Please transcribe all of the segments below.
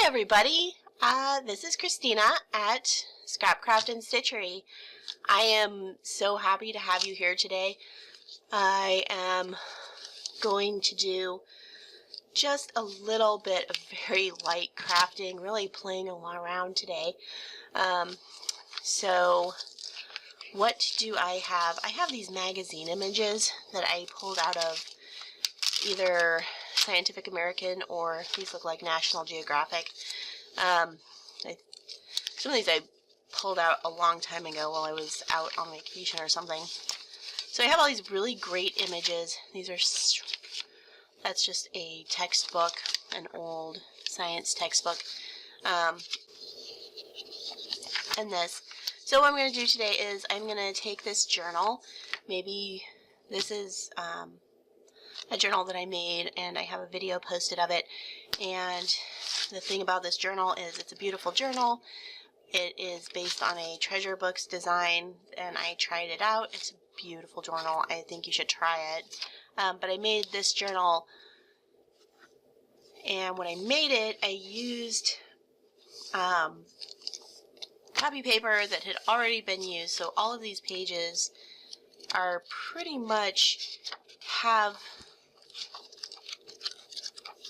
Hi everybody, this is Christina at Scrapcraft and Stitchery. I am so happy to have you here today. I am going to do just a little bit of very light crafting, really playing around today. So what do I have? I have these magazine images that I pulled out of either Scientific American or these look like National Geographic. Some of these I pulled out a long time ago while I was out on vacation or something. So I have all these really great images. That's just a textbook, an old science textbook. And this. So what I'm going to do today is I'm going to take this journal. Maybe this is a journal that I made, and I have a video posted of it. And the thing about this journal is it's a beautiful journal. It is based on a treasure books design, and I tried it out. It's a beautiful journal. I think you should try it. But I made this journal, and when I made it, I used copy paper that had already been used. So all of these pages are pretty much have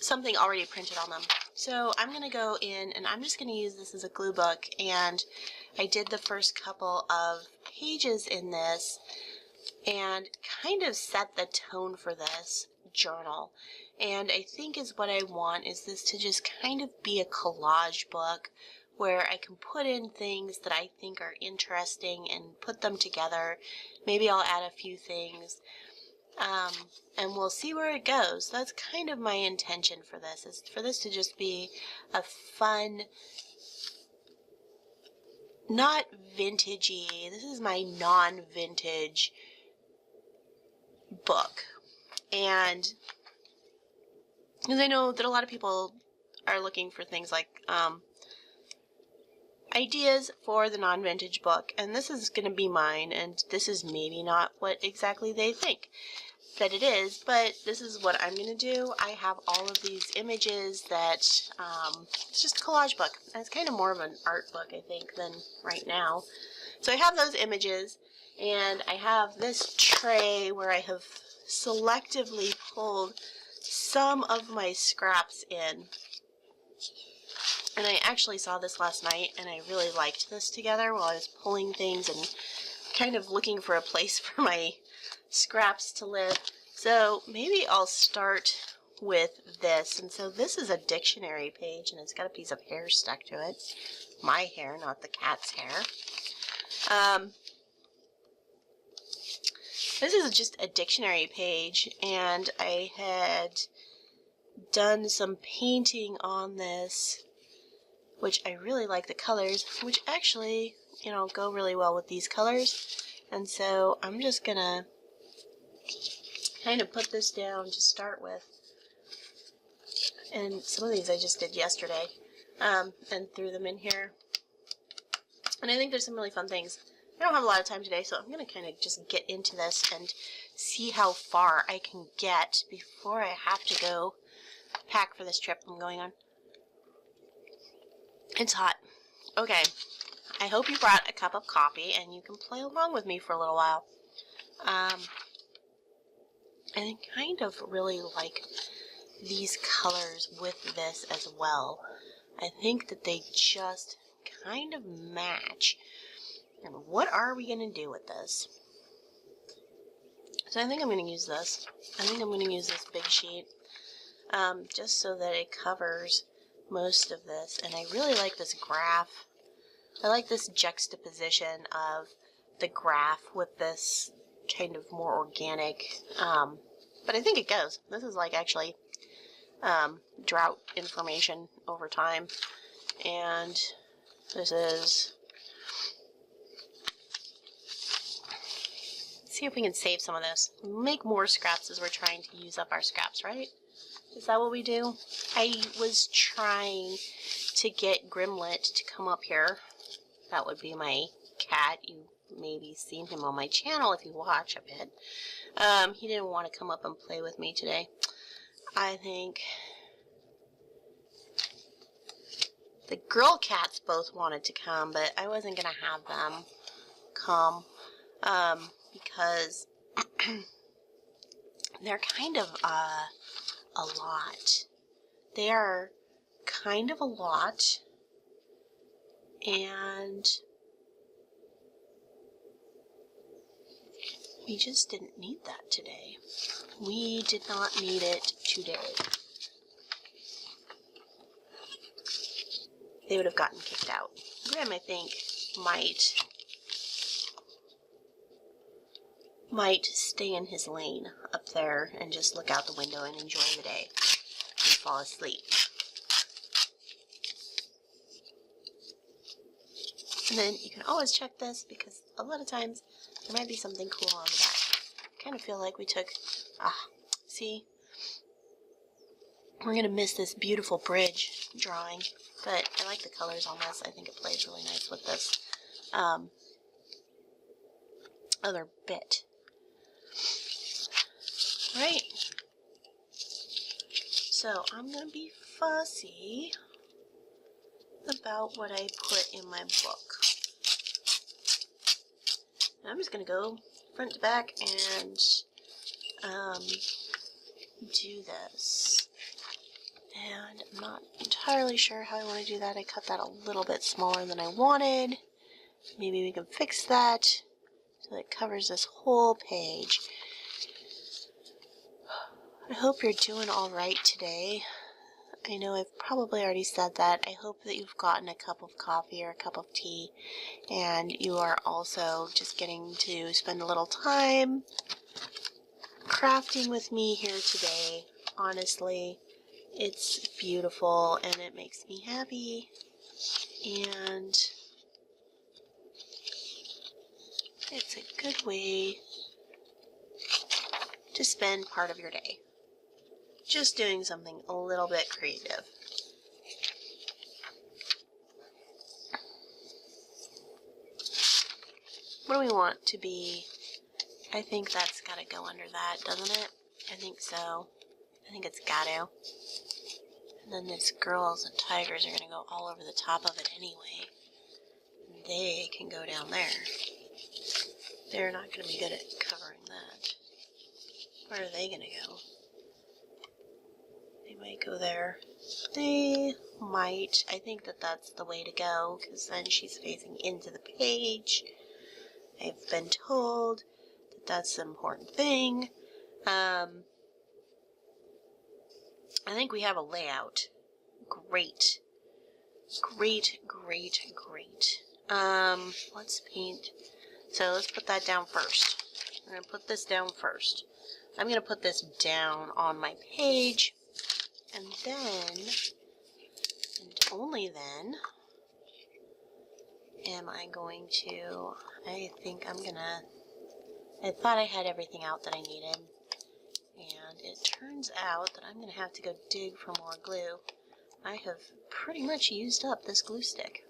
something already printed on them. So I'm going to go in and I'm just going to use this as a glue book, and I did the first couple of pages in this and kind of set the tone for this journal. And I think is what I want is this to just kind of be a collage book where I can put in things that I think are interesting and put them together. Maybe I'll add a few things. And we'll see where it goes. That's kind of my intention for this, is for this to just be a fun, not vintagey, this is my non-vintage book. And because I know that a lot of people are looking for things like ideas for the non-vintage book, and this is going to be mine, and this is maybe not what exactly they think that it is, but this is what I'm going to do. I have all of these images that, it's just a collage book, and it's kind of more of an art book, I think, than right now. So I have those images, and I have this tray where I have selectively pulled some of my scraps in. And I actually saw this last night, and I really liked this together while I was pulling things and kind of looking for a place for my scraps to live. So maybe I'll start with this. And so this is a dictionary page, and it's got a piece of hair stuck to it. My hair, not the cat's hair. This is just a dictionary page, and I had done some painting on this, which I really like the colors, which actually, go really well with these colors. And so I'm just gonna kind of put this down to start with. And some of these I just did yesterday, and threw them in here. And I think there's some really fun things. I don't have a lot of time today, so I'm gonna kind of just get into this and see how far I can get before I have to go pack for this trip I'm going on. It's hot. Okay, I hope you brought a cup of coffee and you can play along with me for a little while. And I kind of really like these colors with this as well. I think that they just kind of match. And what are we going to do with this? So I think I'm going to use this. I think I'm going to use this big sheet, just so that it covers most of this. And I really like this graph. I like this juxtaposition of the graph with this kind of more organic, but I think it goes. This is like actually drought information over time, and this is, let's see if we can save some of this. Make more scraps as we're trying to use up our scraps, right? Is that what we do? I was trying to get Grimlet to come up here. That would be my cat. You maybe seen him on my channel if you watch a bit. He didn't want to come up and play with me today. I think The girl cats both wanted to come, but I wasn't going to have them come because they're kind of a lot. They are kind of a lot, and we just didn't need that today. We did not need it today. They would have gotten kicked out. Grim, I think, might stay in his lane up there and just look out the window and enjoy the day and fall asleep. And then you can always check this because a lot of times there might be something cool on the back. I kind of feel like we took, see, we're going to miss this beautiful bridge drawing, but I like the colors on this. I think it plays really nice with this other bit. Right? So I'm going to be fussy about what I put in my book. And I'm just going to go front to back and do this. And I'm not entirely sure how I want to do that. I cut that a little bit smaller than I wanted. Maybe we can fix that so that it covers this whole page. I hope you're doing all right today. I know I've probably already said that. I hope that you've gotten a cup of coffee or a cup of tea, and you are also just getting to spend a little time crafting with me here today. Honestly, it's beautiful and it makes me happy, and it's a good way to spend part of your day. Just doing something a little bit creative. What do we want to be? I think that's got to go under that, doesn't it? I think so. I think it's got to. And then these girls and tigers are going to go all over the top of it anyway. They can go down there. They're not going to be good at covering that. Where are they going to go? They might go there. They might. I think that that's the way to go, because then she's facing into the page. I've been told that that's the important thing. I think we have a layout. Great. Great, great, great. Let's paint. So let's put that down first. We're going to put this down first. I'm going to put this down on my page. And then, and only then, am I going to, I thought I had everything out that I needed. And it turns out that I'm going to have to go dig for more glue. I have pretty much used up this glue stick.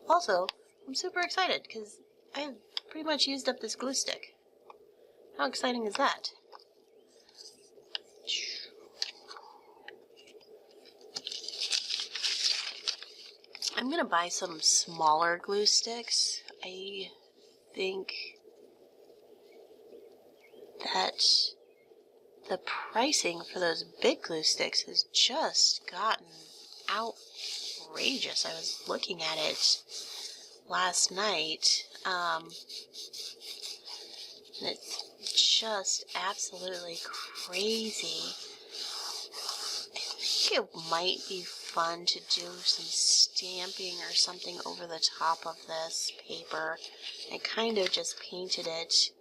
Also, I'm super excited because I have pretty much used up this glue stick. How exciting is that? I'm going to buy some smaller glue sticks. I think that the pricing for those big glue sticks has just gotten outrageous. I was looking at it last night, and it's just absolutely crazy. I think it might be fun to do some stamping or something over the top of this paper. I kind of just painted it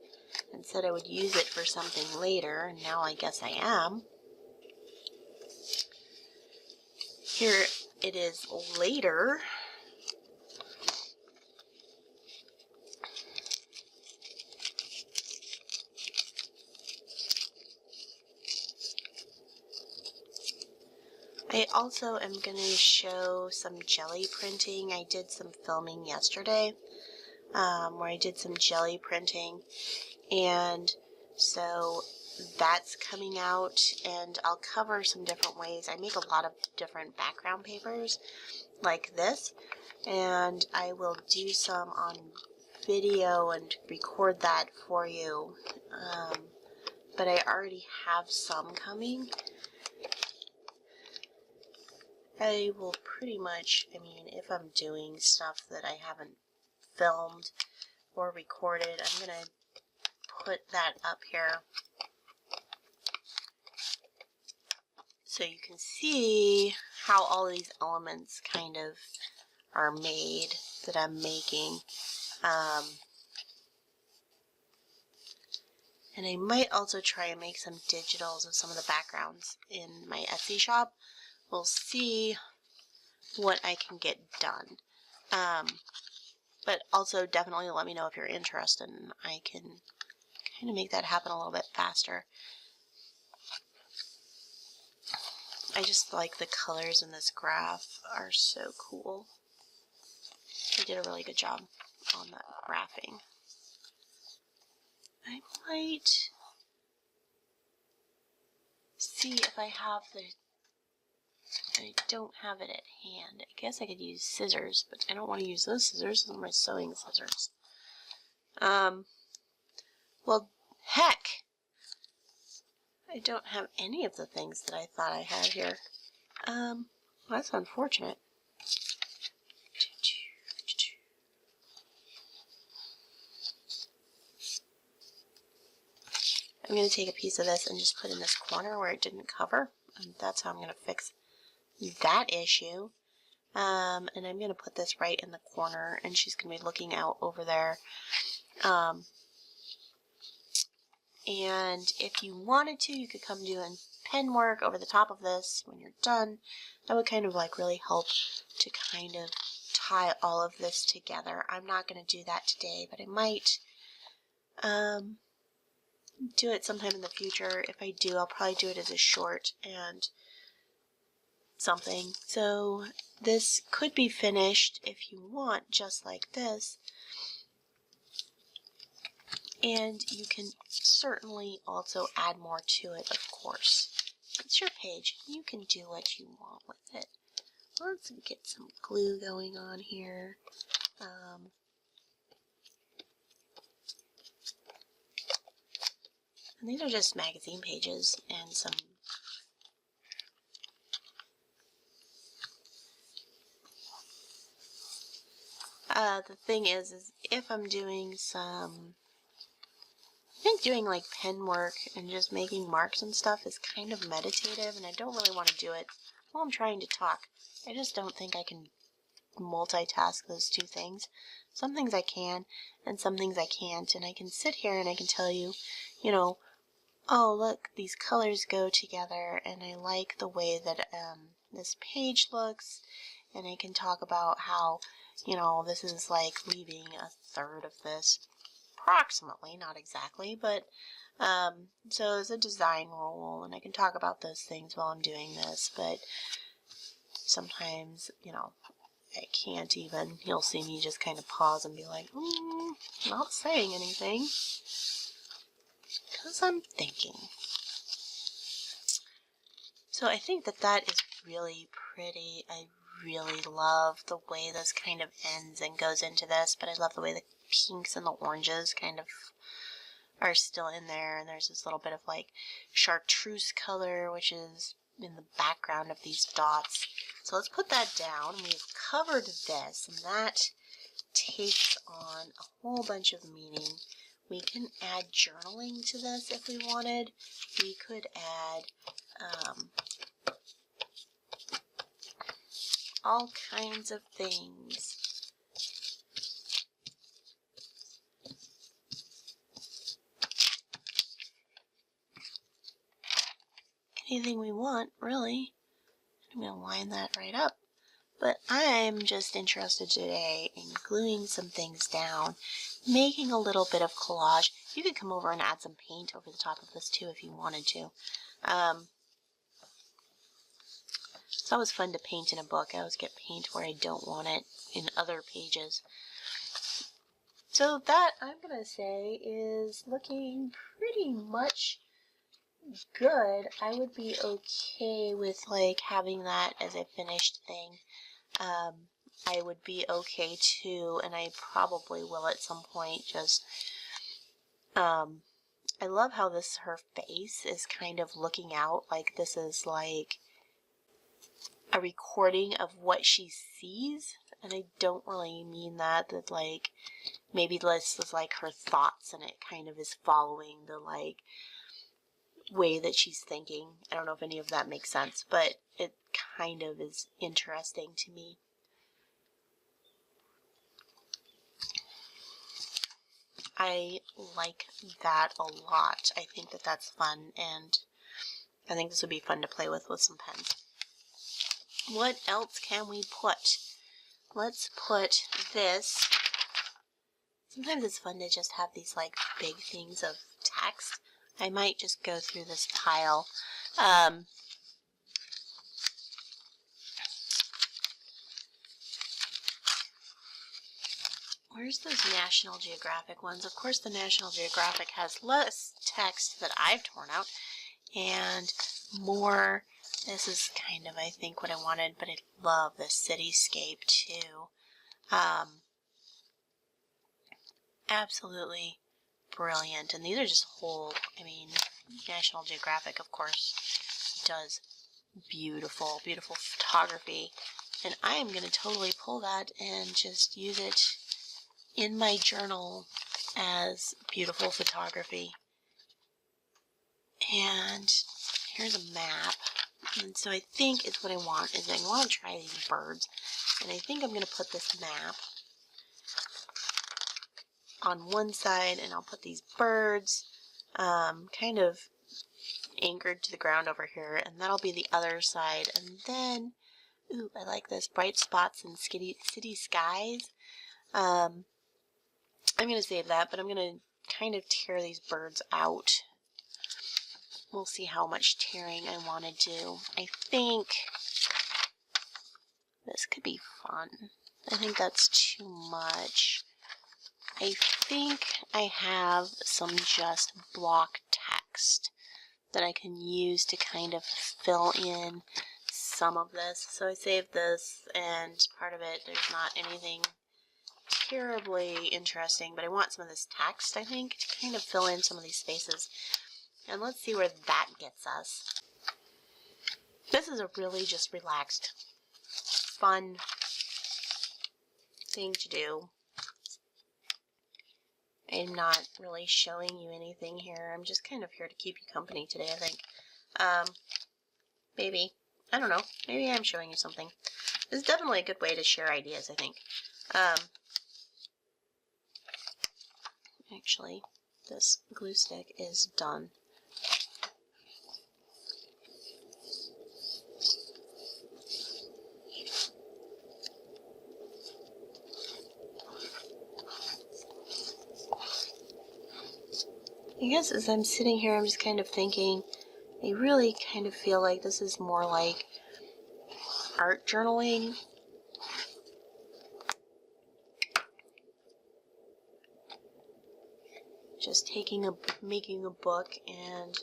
and said I would use it for something later, and now I guess I am. Here it is later. I also am going to show some jelly printing. I did some filming yesterday where I did some jelly printing, and so that's coming out, and I'll cover some different ways. I make a lot of different background papers like this, and I will do some on video and record that for you. But I already have some coming. I will pretty much, I mean, if I'm doing stuff that I haven't filmed or recorded, I'm going to put that up here so you can see how all these elements kind of are made that I'm making. And I might also try and make some digitals of some of the backgrounds in my Etsy shop. We'll see what I can get done. But also definitely let me know if you're interested, and I can kind of make that happen a little bit faster. I just like the colors in this graph are so cool. They did a really good job on that graphing. I might see if I have the... I don't have it at hand. I guess I could use scissors, but I don't want to use those scissors. Those are my sewing scissors. Well, heck! I don't have any of the things that I thought I had here. Well, that's unfortunate. I'm going to take a piece of this and just put in this corner where it didn't cover. And that's how I'm going to fix that issue. And I'm going to put this right in the corner, and she's going to be looking out over there. And if you wanted to, you could come doing pen work over the top of this when you're done. That would kind of like really help to kind of tie all of this together. I'm not going to do that today, but I might do it sometime in the future. If I do, I'll probably do it as a short and something. So this could be finished if you want, just like this. And you can certainly also add more to it, of course. It's your page. You can do what you want with it. Let's get some glue going on here. And these are just magazine pages and some the thing is if I'm doing some, I think doing like pen work and just making marks and stuff is kind of meditative, and I don't really want to do it while I'm trying to talk. I just don't think I can multitask those two things. Some things I can, and some things I can't, and I can sit here and I can tell you, you know, oh look, these colors go together, and I like the way that this page looks, and I can talk about how, you know, this is like leaving a third of this, approximately, not exactly, but so it's a design rule, and I can talk about those things while I'm doing this, but sometimes, you know, I can't even. You'll see me just kind of pause and be like, not saying anything, because I'm thinking. So I think that that is really pretty. I really love the way this kind of ends and goes into this, but I love the way the pinks and the oranges kind of are still in there, and there's this little bit of like chartreuse color, which is in the background of these dots. So let's put that down. We've covered this, and that takes on a whole bunch of meaning. We can add journaling to this if we wanted. We could add all kinds of things. Anything we want, really. I'm going to line that right up. But I'm just interested today in gluing some things down, making a little bit of collage. You could come over and add some paint over the top of this too if you wanted to. It's always fun to paint in a book. I always get paint where I don't want it in other pages. So that, I'm going to say, is looking pretty much good, I would be okay with like having that as a finished thing. I would be okay too, and I probably will at some point, just I love how her face is kind of looking out, like this is like a recording of what she sees, and I don't really mean that like maybe this is like her thoughts and it kind of is following the like way that she's thinking. I don't know if any of that makes sense, but it kind of is interesting to me. I like that a lot. I think that that's fun, and I think this would be fun to play with some pens. What else can we put? Let's put this. Sometimes it's fun to just have these like big things of text. I might just go through this pile. Where's those National Geographic ones? Of course, the National Geographic has less text that I've torn out and more. This is kind of, I think, what I wanted, but I love the cityscape too. Absolutely brilliant. And these are just whole, I mean, National Geographic, of course, does beautiful, beautiful photography. And I am going to totally pull that and just use it in my journal as beautiful photography. And here's a map. And so I think it's what I want, is I want to try these birds. And I think I'm going to put this map on one side, and I'll put these birds kind of anchored to the ground over here, and that'll be the other side. And then, ooh, I like this, bright spots and city skies. I'm going to save that, but I'm going to kind of tear these birds out. We'll see how much tearing I want to do. I think this could be fun. I think that's too much. I think I have some just block text that I can use to kind of fill in some of this. So I saved this, and part of it, there's not anything terribly interesting, but I want some of this text, I think, to kind of fill in some of these spaces. And let's see where that gets us. This is a really just relaxed, fun thing to do. I'm not really showing you anything here. I'm just kind of here to keep you company today, I think. Maybe. I don't know. Maybe I'm showing you something. This is definitely a good way to share ideas, I think. Actually, this glue stick is done. I guess as I'm sitting here, I'm just kind of thinking, I really kind of feel like this is more like art journaling. Just making a book and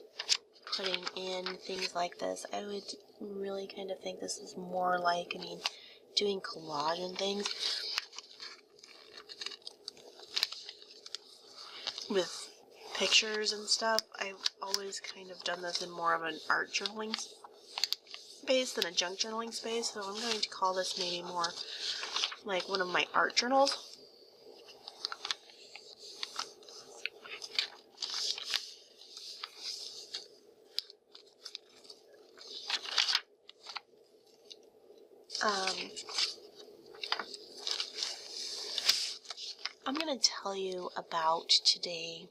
putting in things like this. I would really kind of think this is more like, I mean, doing collage and things with pictures and stuff. I've always kind of done this in more of an art journaling space than a junk journaling space, so I'm going to call this maybe more like one of my art journals. I'm going to tell you about today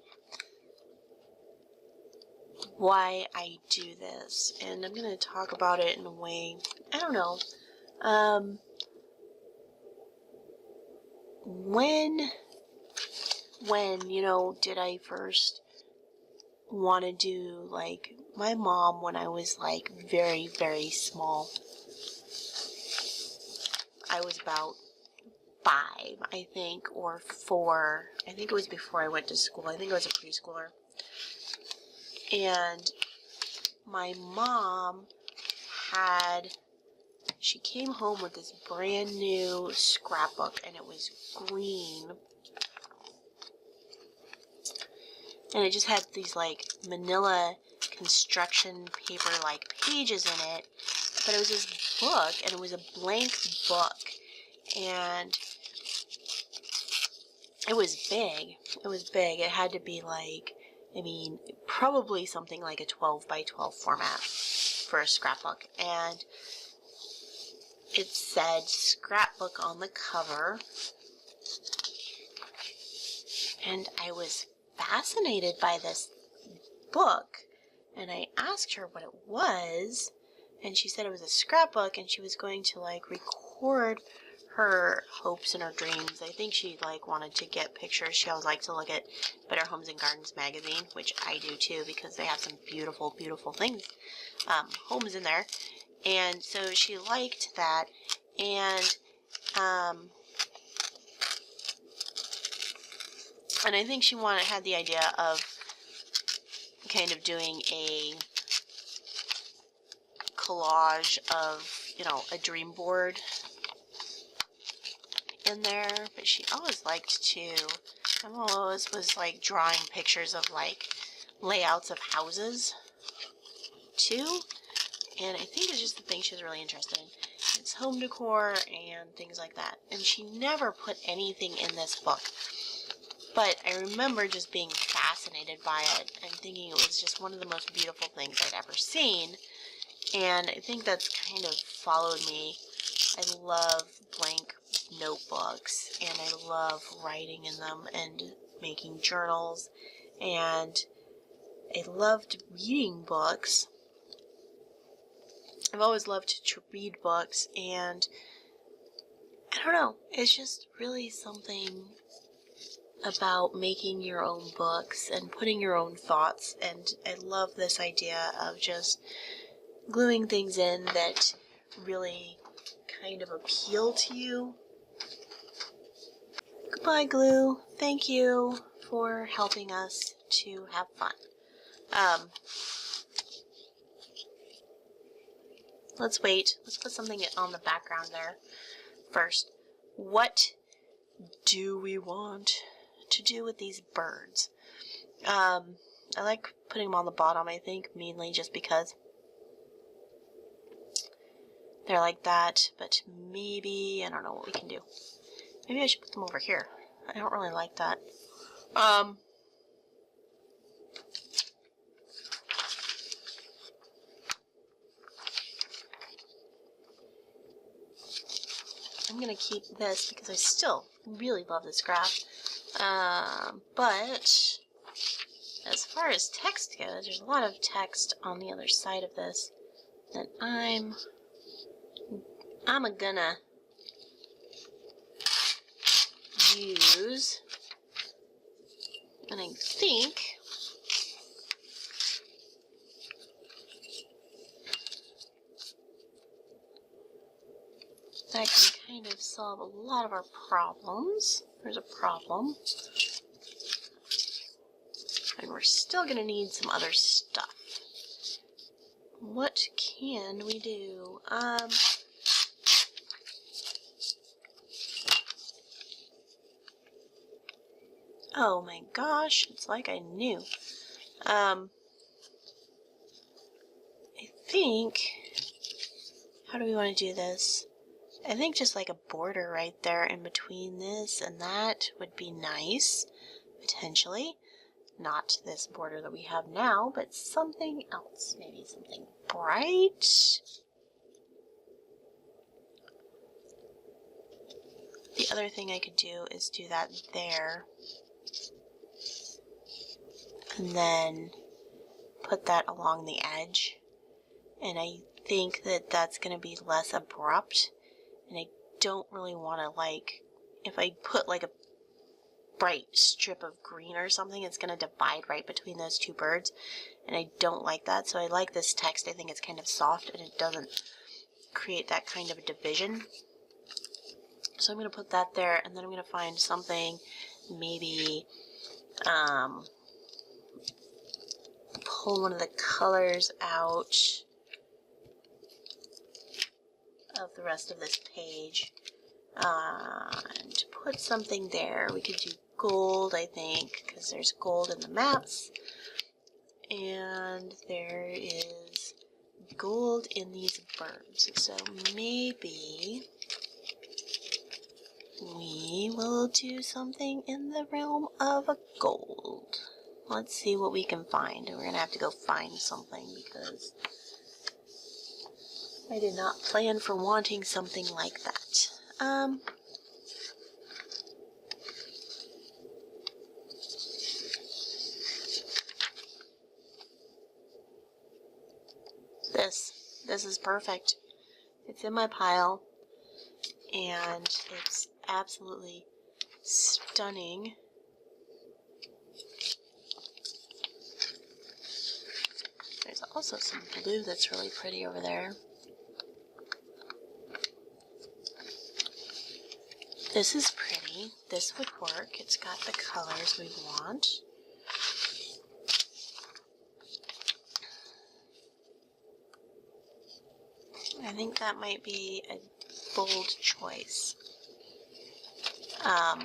why I do this, and I'm going to talk about it in a way, I don't know, when, you know, did I first want to do, like, my mom, when I was, like, very, very small, I was about 5, I think, or 4. I think it was before I went to school. I think I was a preschooler. And my mom she came home with this brand new scrapbook, and it was green. And it just had these like manila construction paper like pages in it. But it was this book, and it was a blank book. And it was big. It was big. It had to be like, I mean, probably something like a 12 by 12 format for a scrapbook. And it said scrapbook on the cover. And I was fascinated by this book. And I asked her what it was. And she said it was a scrapbook, and she was going to like record her hopes and her dreams. I think she like wanted to get pictures. She always liked to look at Better Homes and Gardens magazine, which I do too, because they have some beautiful, beautiful things, homes in there. And so she liked that, and I think she had the idea of kind of doing a collage of, you know, a dream board in there, but she always liked to, I always was like drawing pictures of like layouts of houses too, and I think it's just the thing she was really interested in. It's home decor and things like that, and she never put anything in this book, but I remember just being fascinated by it and thinking it was just one of the most beautiful things I'd ever seen. And I think that's kind of followed me. I love blank notebooks, and I love writing in them and making journals, and I loved reading books. I've always loved to read books, and I don't know, it's just really something about making your own books and putting your own thoughts, and I love this idea of just gluing things in that really kind of appeal to you. Goodbye, glue. Thank you for helping us to have fun. Let's wait. Let's put something on the background there first. What do we want to do with these birds? I like putting them on the bottom, I think, mainly just because they're like that, but maybe, I don't know what we can do. Maybe I should put them over here. I don't really like that. I'm going to keep this because I still really love this graph. But as far as text goes, there's a lot of text on the other side of this that I'm gonna use, and I think that can kind of solve a lot of our problems. There's a problem, and we're still gonna need some other stuff. What can we do? Oh my gosh, it's like I knew. I think, how do we want to do this? I think just like a border right there in between this and that would be nice, potentially. Not this border that we have now, but something else. Maybe something bright. The other thing I could do is do that there. And then put that along the edge. And I think that that's going to be less abrupt. And I don't really want to, like, if I put like a bright strip of green or something, it's going to divide right between those two birds. And I don't like that. So I like this text. I think it's kind of soft and it doesn't create that kind of a division. So I'm going to put that there, and then I'm going to find something maybe pull one of the colors out of the rest of this page and put something there. We could do gold, I think, because there's gold in the maps, and there is gold in these birds. So maybe we will do something in the realm of a gold. Let's see what we can find. We're gonna have to go find something because I did not plan for wanting something like that. This is perfect. It's in my pile, and it's absolutely stunning. There's also some blue that's really pretty over there. This is pretty. This would work. It's got the colors we want. I think that might be a bold choice. I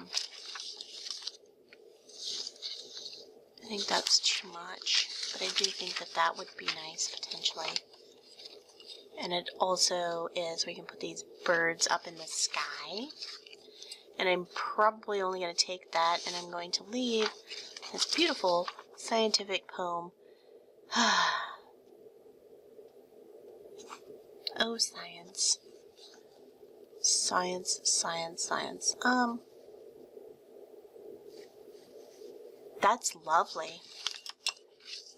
think that's too much, but I do think that that would be nice potentially. And it also is, we can put these birds up in the sky. And I'm probably only going to take that and I'm going to leave this beautiful scientific poem. Oh, science. Science, science, science. That's lovely.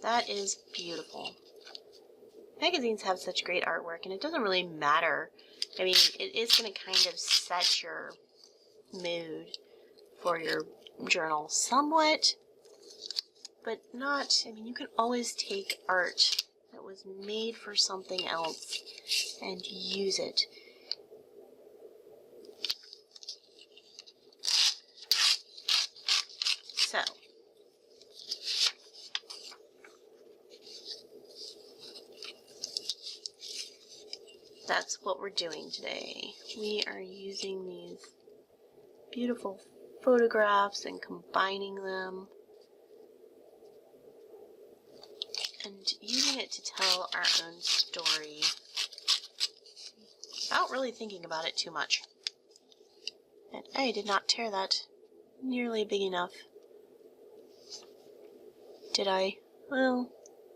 That is beautiful. Magazines have such great artwork, and it doesn't really matter. I mean, it is going to kind of set your mood for your journal somewhat, but not, I mean, you can always take art that was made for something else and use it. So, that's what we're doing today. We are using these beautiful photographs and combining them and using it to tell our own story without really thinking about it too much. And I did not tear that nearly big enough. Did I? Well,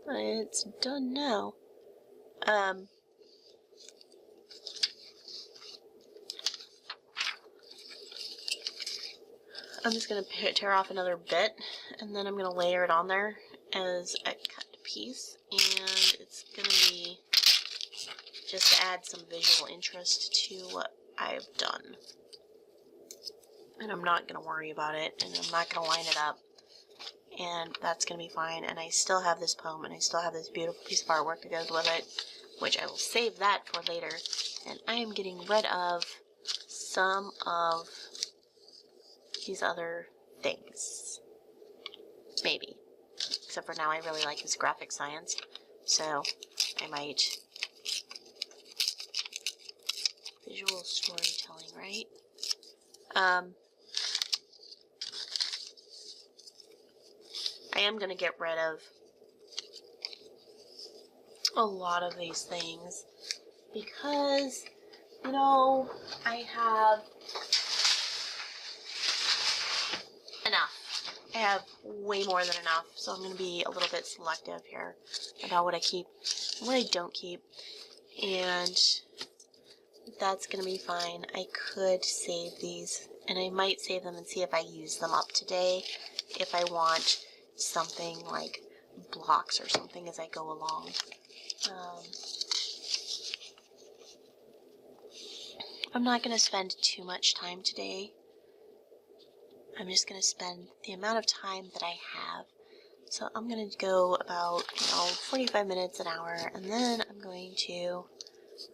it's done now. I'm just going to tear off another bit, and then I'm going to layer it on there as a cut piece, and it's going to be just to add some visual interest to what I've done. And I'm not going to worry about it, and I'm not going to line it up, and that's going to be fine. And I still have this poem, and I still have this beautiful piece of artwork that goes with it, which I will save that for later. And I am getting rid of some of these other things. Maybe. Except for now I really like this graphic science, so I might. Visual storytelling, right? I am going to get rid of a lot of these things because, you know, I have enough. I have way more than enough, so I'm going to be a little bit selective here about what I keep and what I don't keep, and that's going to be fine. I could save these, and I might save them and see if I use them up today, if I want something like blocks or something as I go along. I'm not going to spend too much time today. I'm just going to spend the amount of time that I have. So I'm going to go about, 45 minutes, an hour, and then I'm going to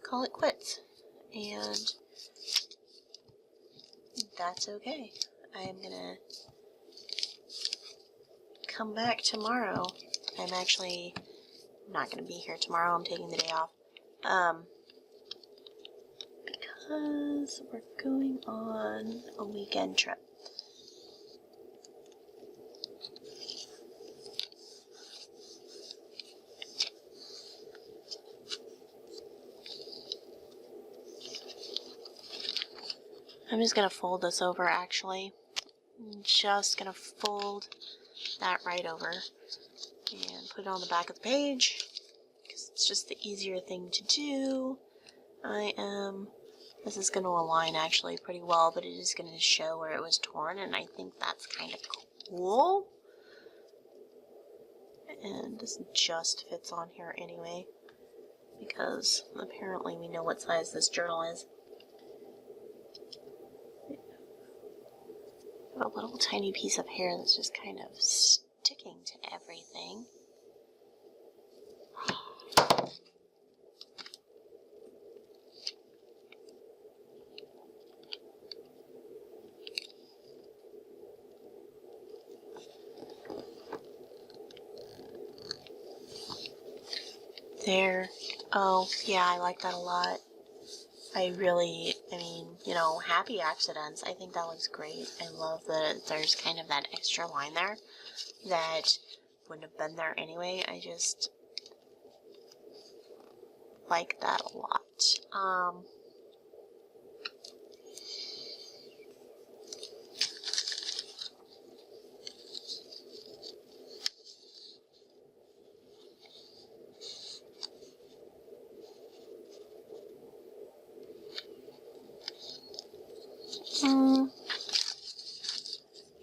call it quits. And that's okay. I'm going to come back tomorrow. I'm actually not going to be here tomorrow. I'm taking the day off. Because we're going on a weekend trip. I'm just going to fold this over, actually. I'm just going to fold that right over and put it on the back of the page because it's just the easier thing to do. This is going to align actually pretty well, but it is going to show where it was torn, and I think that's kind of cool. And this just fits on here anyway, because apparently we know what size this journal is. Got a little tiny piece of hair that's just kind of sticking to everything. There. Oh, yeah, I like that a lot. I mean, you know, happy accidents. I think that looks great. I love that there's kind of that extra line there that wouldn't have been there anyway. I just like that a lot.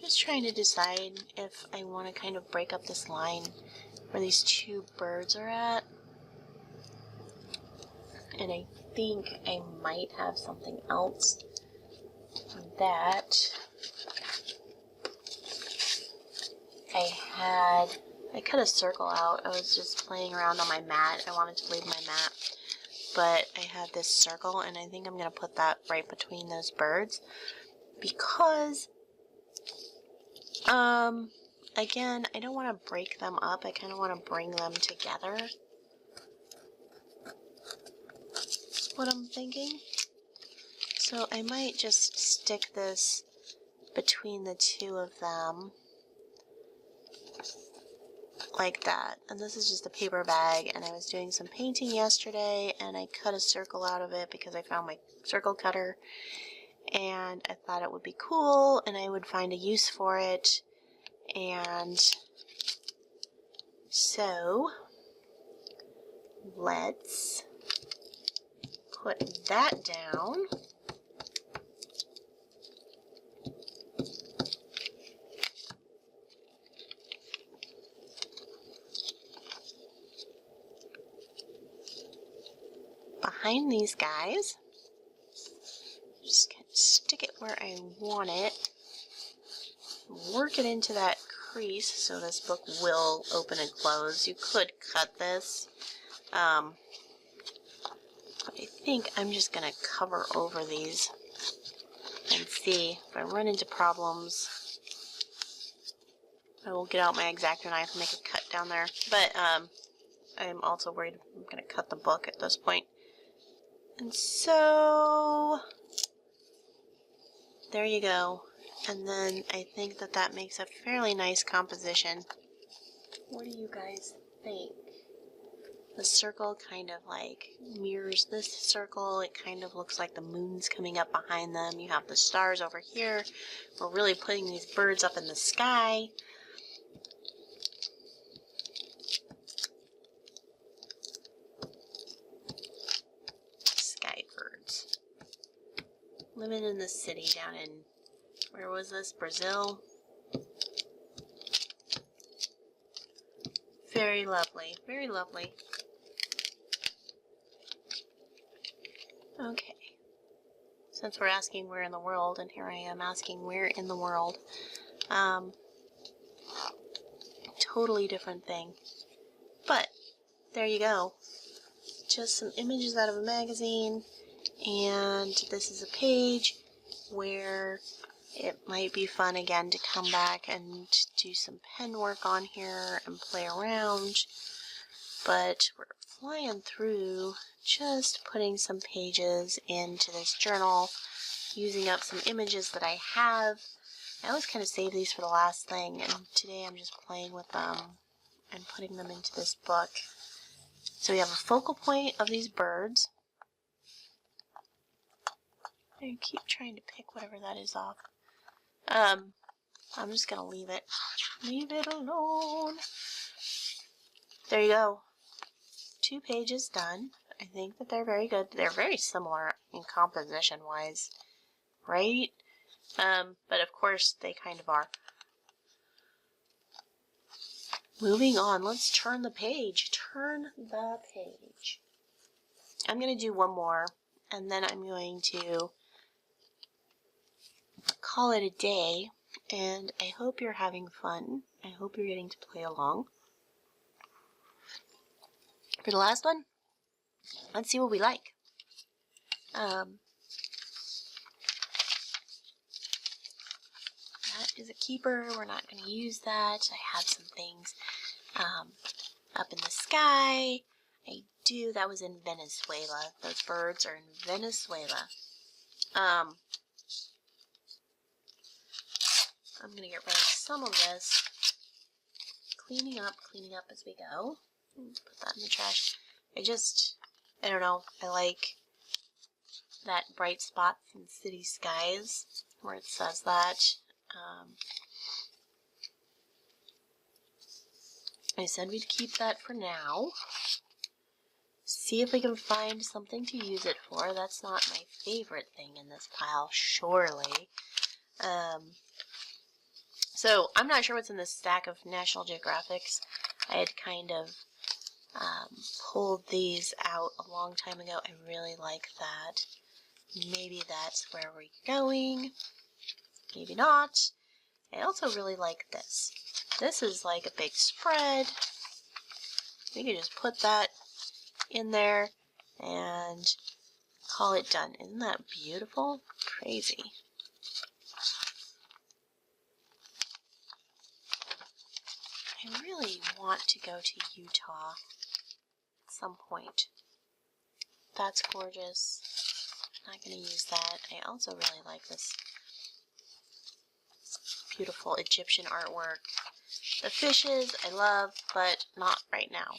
Just trying to decide if I want to kind of break up this line where these two birds are at. And I think I might have something else that I cut a circle out. I was just playing around on my mat. I wanted to leave my mat, but I had this circle, and I think I'm going to put that right between those birds because, again, I don't want to break them up. I kind of want to bring them together. That's what I'm thinking. So I might just stick this between the two of them like that. And this is just a paper bag, and I was doing some painting yesterday and I cut a circle out of it because I found my circle cutter and I thought it would be cool and I would find a use for it. And so let's put that down. Behind these guys, just kind of stick it where I want it, work it into that crease so this book will open and close. You could cut this, but I think I'm just going to cover over these and see if I run into problems. I will get out my X-Acto knife and make a cut down there, but I'm also worried I'm going to cut the book at this point. And so, there you go. And then I think that that makes a fairly nice composition. What do you guys think? The circle kind of like mirrors this circle. It kind of looks like the moon's coming up behind them. You have the stars over here. We're really putting these birds up in the sky. Birds. Living in the city down in, where was this? Brazil? Very lovely. Very lovely. Okay. Since we're asking where in the world, and here I am asking where in the world. Totally different thing. But, there you go. Just some images out of a magazine. And this is a page where it might be fun again to come back and do some pen work on here and play around. but we're flying through, just putting some pages into this journal, using up some images that I have. I always kind of save these for the last thing, and today I'm just playing with them and putting them into this book. So we have a focal point of these birds. I keep trying to pick whatever that is off. I'm just gonna leave it. Leave it alone. There you go. 2 pages done. I think that they're very good. They're very similar in composition wise, right? But of course they kind of are. Moving on, let's turn the page. Turn the page. I'm going to do one more, and then I'm going to call it a day, and I hope you're having fun. I hope you're getting to play along. For the last one, let's see what we like. That is a keeper. We're not going to use that. I have some things up in the sky. That was in Venezuela. Those birds are in Venezuela. I'm going to get rid of some of this. Cleaning up as we go. Put that in the trash. I don't know, I like that bright spot in city skies where it says that. I said we'd keep that for now. See if we can find something to use it for. That's not my favorite thing in this pile, surely. So I'm not sure what's in this stack of National Geographics. I had kind of pulled these out a long time ago. I really like that. Maybe that's where we're going. Maybe not. I also really like this. This is like a big spread. We could just put that in there and call it done. Isn't that beautiful? Crazy. I really want to go to Utah at some point. That's gorgeous. Not going to use that. I also really like this beautiful Egyptian artwork. The fishes I love, but not right now.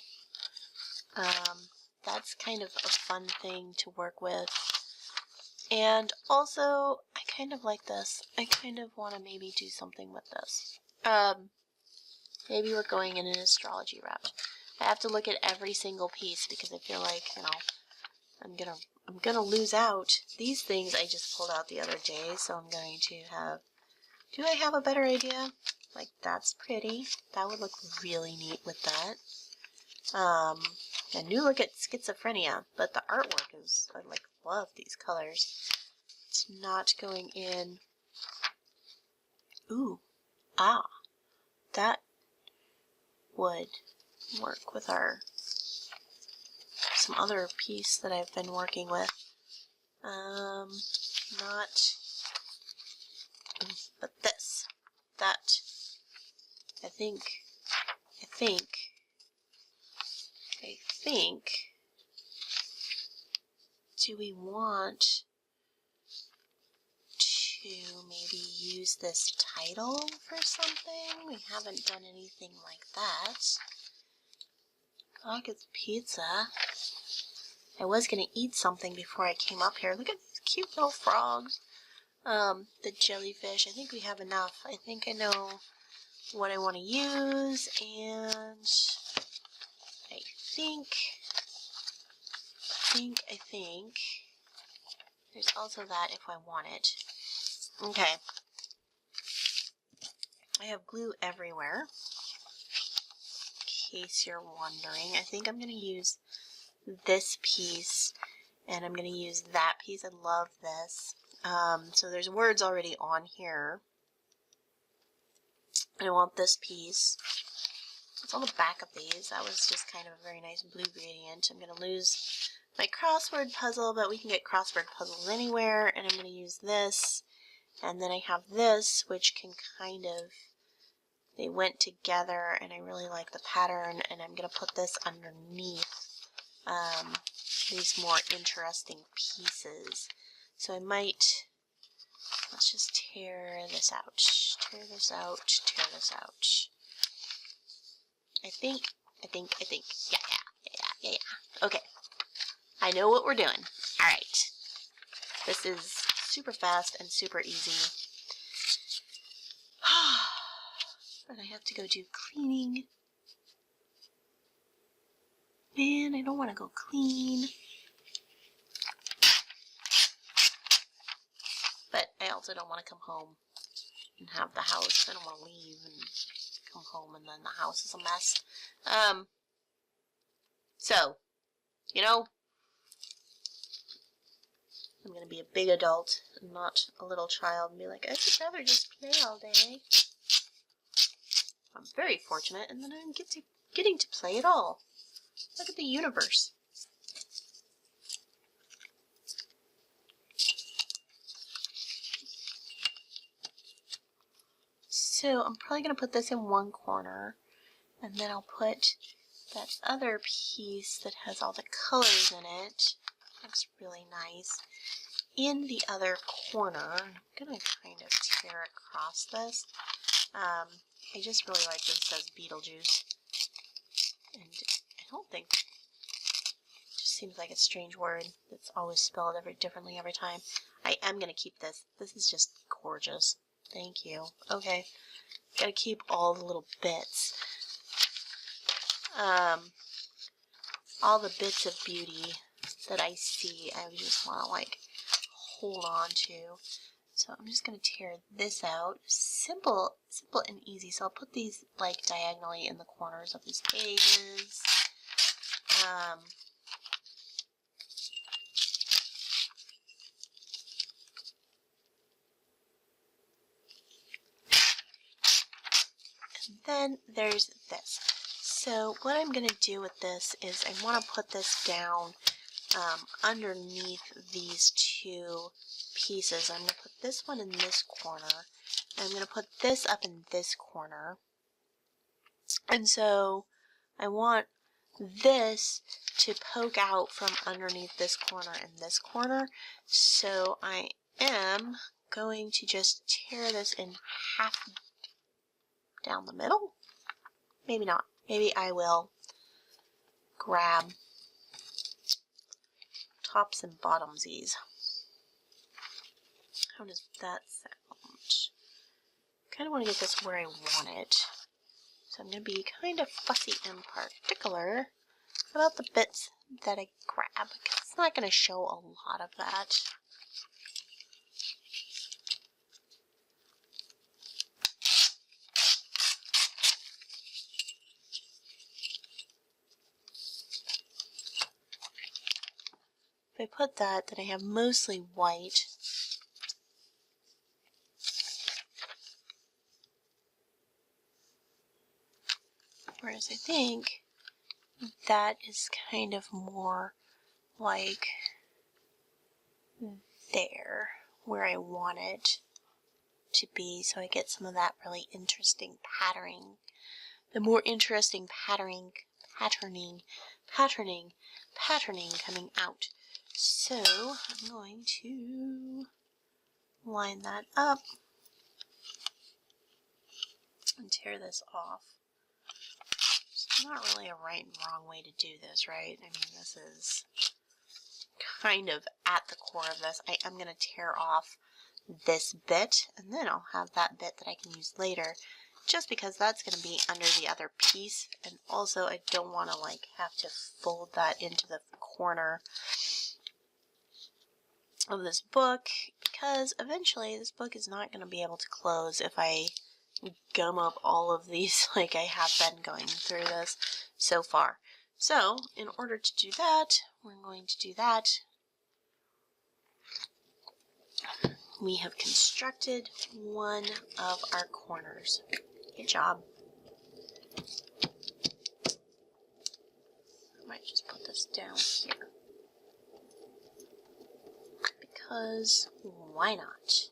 That's kind of a fun thing to work with. And also, I kind of like this. I kind of want to maybe do something with this. Maybe we're going in an astrology route. I have to look at every single piece because I feel like, I'm gonna lose out. These things I just pulled out the other day, so I'm going to have... Do I have a better idea? Like, that's pretty. That would look really neat with that. A new look at schizophrenia, but the artwork is, I love these colors. It's not going in. Ooh, that would work with some other piece that I've been working with. But this, that, I think, do we want to maybe use this title for something? We haven't done anything like that. Look, it's pizza. I was going to eat something before I came up here. Look at these cute little frogs. The jellyfish. I think we have enough. I think I know what I want to use, and I think there's also that if I want it. Okay. I have glue everywhere, in case you're wondering. I think I'm going to use this piece, and I'm going to use that piece. I love this. So there's words already on here. And I want this piece. It's on the back of these. That was just kind of a very nice blue gradient. I'm going to lose my crossword puzzle, but we can get crossword puzzles anywhere. And I'm going to use this. And then I have this, which can kind of they went together, and I really like the pattern, and I'm going to put this underneath these more interesting pieces. So I might, let's just tear this out, tear this out, tear this out. I think, yeah. Okay, I know what we're doing. All right, this is super fast and super easy. But I have to go do cleaning. Man, I don't want to go clean. But I also don't want to come home and have the house. I don't want to leave and come home and then the house is a mess. So, you know, I'm going to be a big adult and not a little child and be like, I'd rather just play all day. I'm very fortunate, and then I'm getting to play it all. Look at the universe. So I'm probably going to put this in one corner, and then I'll put that other piece that has all the colors in it. Looks really nice. In the other corner, I'm going to kind of tear across this. I just really like that it says Beetlejuice. And I don't think, it just seems like a strange word that's always spelled differently every time. I am going to keep this. This is just gorgeous. Thank you. Okay. Gotta keep all the little bits. All the bits of beauty that I see, I just want to like hold on to. So I'm just going to tear this out. Simple and easy. So I'll put these like diagonally in the corners of these pages. And then there's this. So what I'm going to do with this is I want to put this down underneath these two pieces. I'm going to put this one in this corner. And I'm going to put this up in this corner. And so I want this to poke out from underneath this corner and this corner. So I am going to just tear this in half down the middle. Maybe not. Maybe I will grab tops and bottomsies. How does that sound? Kind of want to get this where I want it. So I'm going to be kind of fussy and particular about the bits that I grab, because it's not going to show a lot of that. If I put that, then I have mostly white. Whereas I think that is kind of more like there, where I want it to be, so I get some of that really interesting patterning. The more interesting patterning coming out. So I'm going to line that up and tear this off. It's not really a right and wrong way to do this, right? I mean, this is kind of at the core of this. I am going to tear off this bit, and then I'll have that bit that I can use later, just because that's going to be under the other piece, and also I don't want to like have to fold that into the corner of this book, because eventually this book is not going to be able to close if I gum up all of these like I have been going through this so far. So in order to do that, we're going to do that. We have constructed one of our corners. Good job. I might just put this down here, because why not?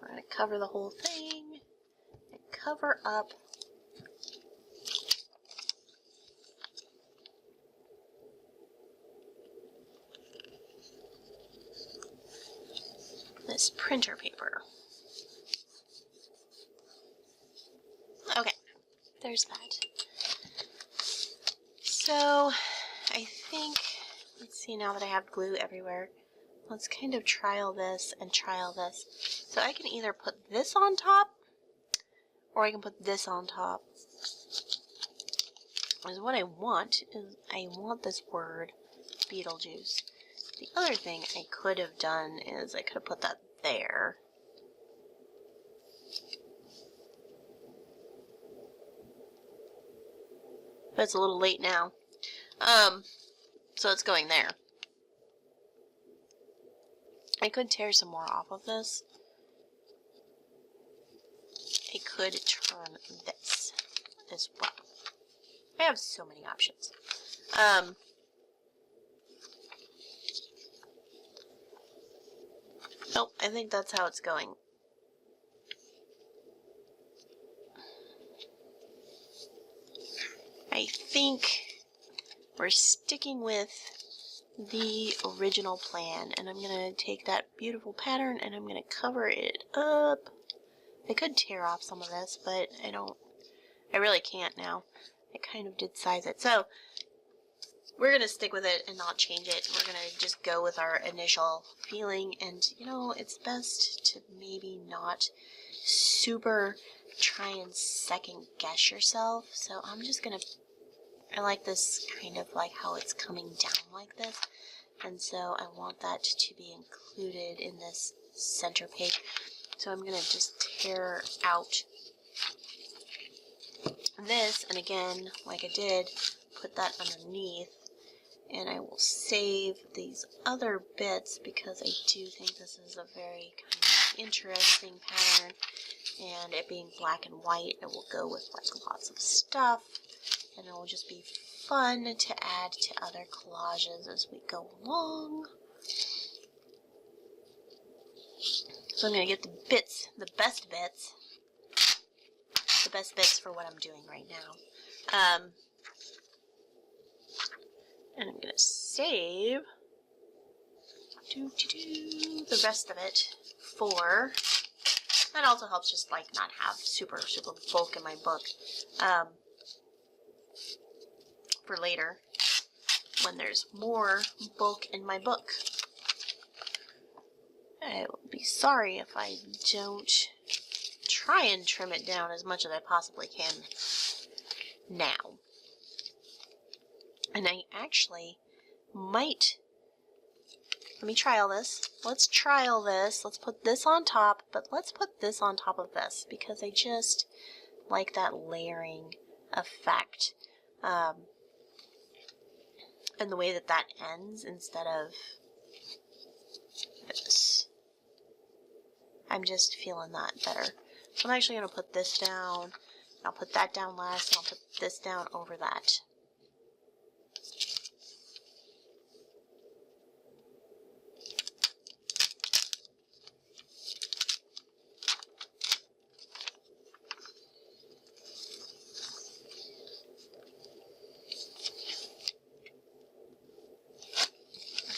We're going to cover the whole thing and cover up this printer paper. Okay, there's that. So I think, let's see, now that I have glue everywhere, let's kind of trial this and trial this. So I can either put this on top, or I can put this on top. Because what I want is, I want this word, Beetlejuice. The other thing I could have done is I could have put that there. But it's a little late now. So it's going there. I could tear some more off of this. I could turn this as well. I have so many options. Nope, I think that's how it's going. I think we're sticking with the original plan, and I'm going to take that beautiful pattern and I'm going to cover it up. I could tear off some of this, but I really can't now. I kind of did size it. So we're going to stick with it and not change it. We're going to just go with our initial feeling, and you know, it's best to maybe not super try and second guess yourself. So I'm just going to, I like this kind of like how it's coming down like this, and so I want that to be included in this center page. So I'm going to just tear out this, and again, like I did, put that underneath, and I will save these other bits because I do think this is a very kind of interesting pattern, and it being black and white, it will go with like lots of stuff, and it will just be fun to add to other collages as we go along. So I'm going to get the bits, the best bits for what I'm doing right now. And I'm going to save the rest of it for, that also helps just like not have super bulk in my book, for later when there's more bulk in my book. I will be sorry if I don't try and trim it down as much as I possibly can now. And I actually might, let me trial this. Let's trial this. Let's put this on top, but let's put this on top of this because I just like that layering effect. And the way that that ends instead of this. I'm just feeling that better. So I'm actually going to put this down. I'll put that down last, and I'll put this down over that.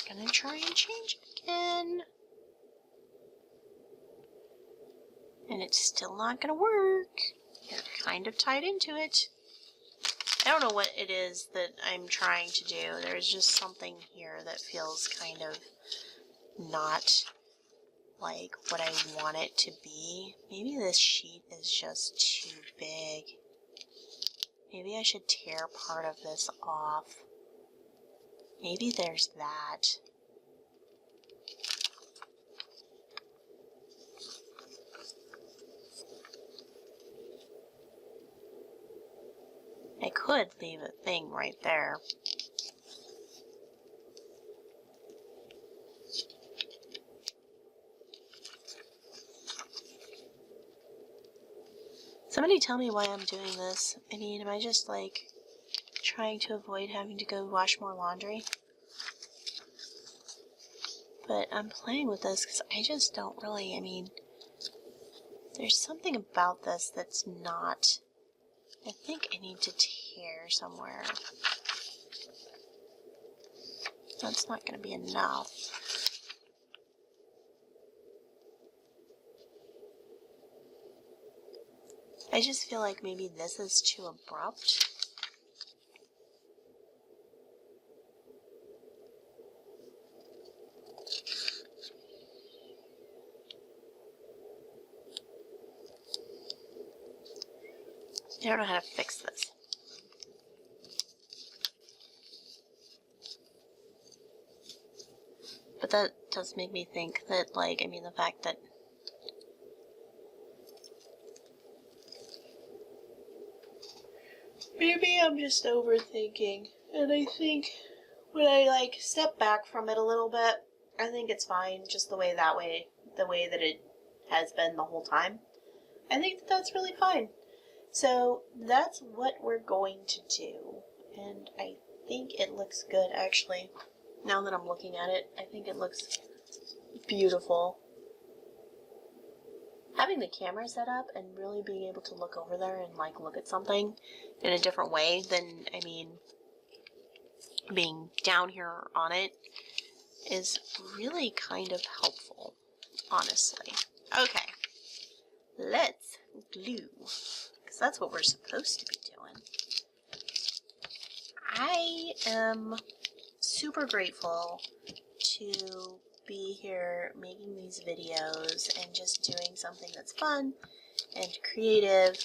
We're going to try and change it again. And it's still not going to work. You're kind of tied into it. I don't know what it is that I'm trying to do. There's just something here that feels kind of not like what I want it to be. Maybe this sheet is just too big. Maybe I should tear part of this off. Maybe there's that. I could leave a thing right there. Somebody tell me why I'm doing this. I mean, am I just like trying to avoid having to go wash more laundry? But I'm playing with this because I just don't really, I mean, there's something about this that's not, I think I need to tear somewhere. That's not going to be enough. I just feel like maybe this is too abrupt. I don't know how to fix this. But that does make me think that, like, I mean, the fact that maybe I'm just overthinking. And I think when I, like, step back from it a little bit, I think it's fine just the way that it has been the whole time. I think that that's really fine. So that's what we're going to do. And I think it looks good, actually. Now that I'm looking at it, I think it looks beautiful. Having the camera set up and really being able to look over there and like look at something in a different way than, I mean, being down here on it is really kind of helpful, honestly. Okay, let's glue, because that's what we're supposed to be doing. I am super grateful to be here making these videos and just doing something that's fun and creative,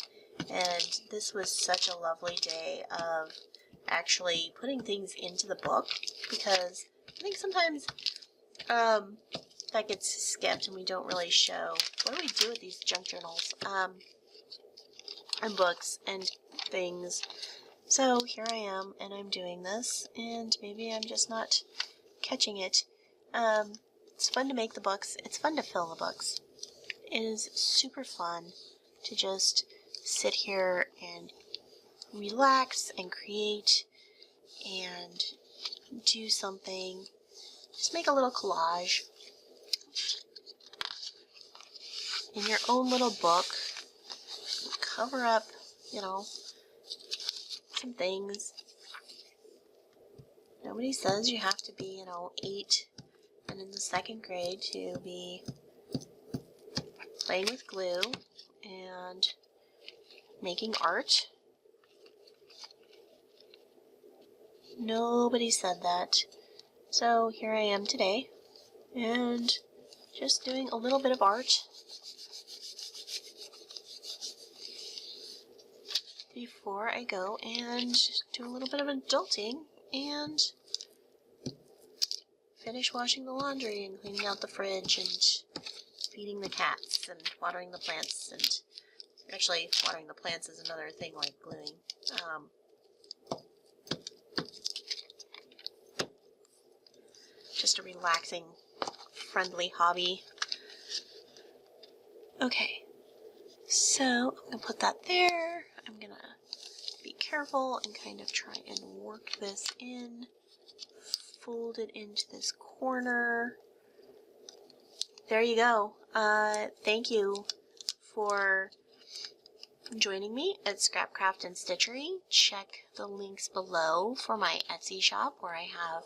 and this was such a lovely day of actually putting things into the book, because I think sometimes that gets skipped and we don't really show what do we do with these junk journals and books and things. So here I am, and I'm doing this, and maybe I'm just not catching it. It's fun to make the books. It's fun to fill the books. It is super fun to just sit here and relax and create and do something. Just make a little collage in your own little book. Cover up, you know, some things. Nobody says you have to be, 8 and in the 2nd grade to be playing with glue and making art. Nobody said that. So here I am today, and just doing a little bit of art before I go and do a little bit of adulting and finish washing the laundry and cleaning out the fridge and feeding the cats and watering the plants. And actually, watering the plants is another thing like gluing. Just a relaxing, friendly hobby. Okay, so I'm going to put that there. I'm going to be careful and kind of try and work this in. Fold it into this corner. There you go. Thank you for joining me at Scrapcraft and Stitchery. Check the links below for my Etsy shop, where I have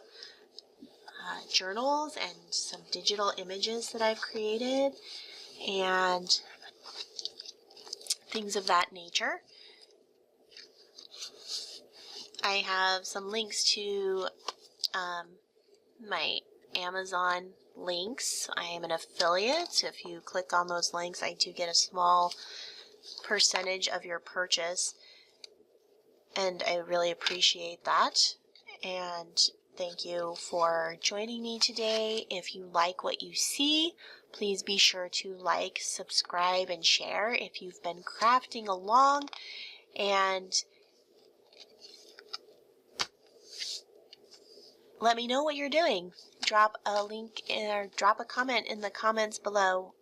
journals and some digital images that I've created and things of that nature. I have some links to my Amazon links. I am an affiliate. If you click on those links, I do get a small percentage of your purchase, and I really appreciate that. And thank you for joining me today. If you like what you see, please be sure to like, subscribe, and share if you've been crafting along. And let me know what you're doing. Drop a link or drop a comment in the comments below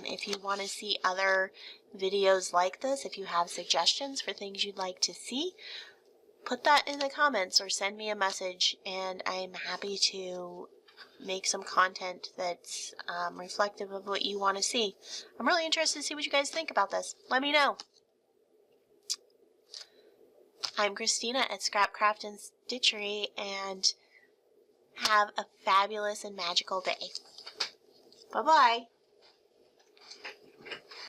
if you want to see other videos like this. If you have suggestions for things you'd like to see, put that in the comments or send me a message, and I'm happy to make some content that's reflective of what you want to see. I'm really interested to see what you guys think about this. Let me know. I'm Christina at Scrapcraft and Stitchery, and have a fabulous and magical day. Bye-bye.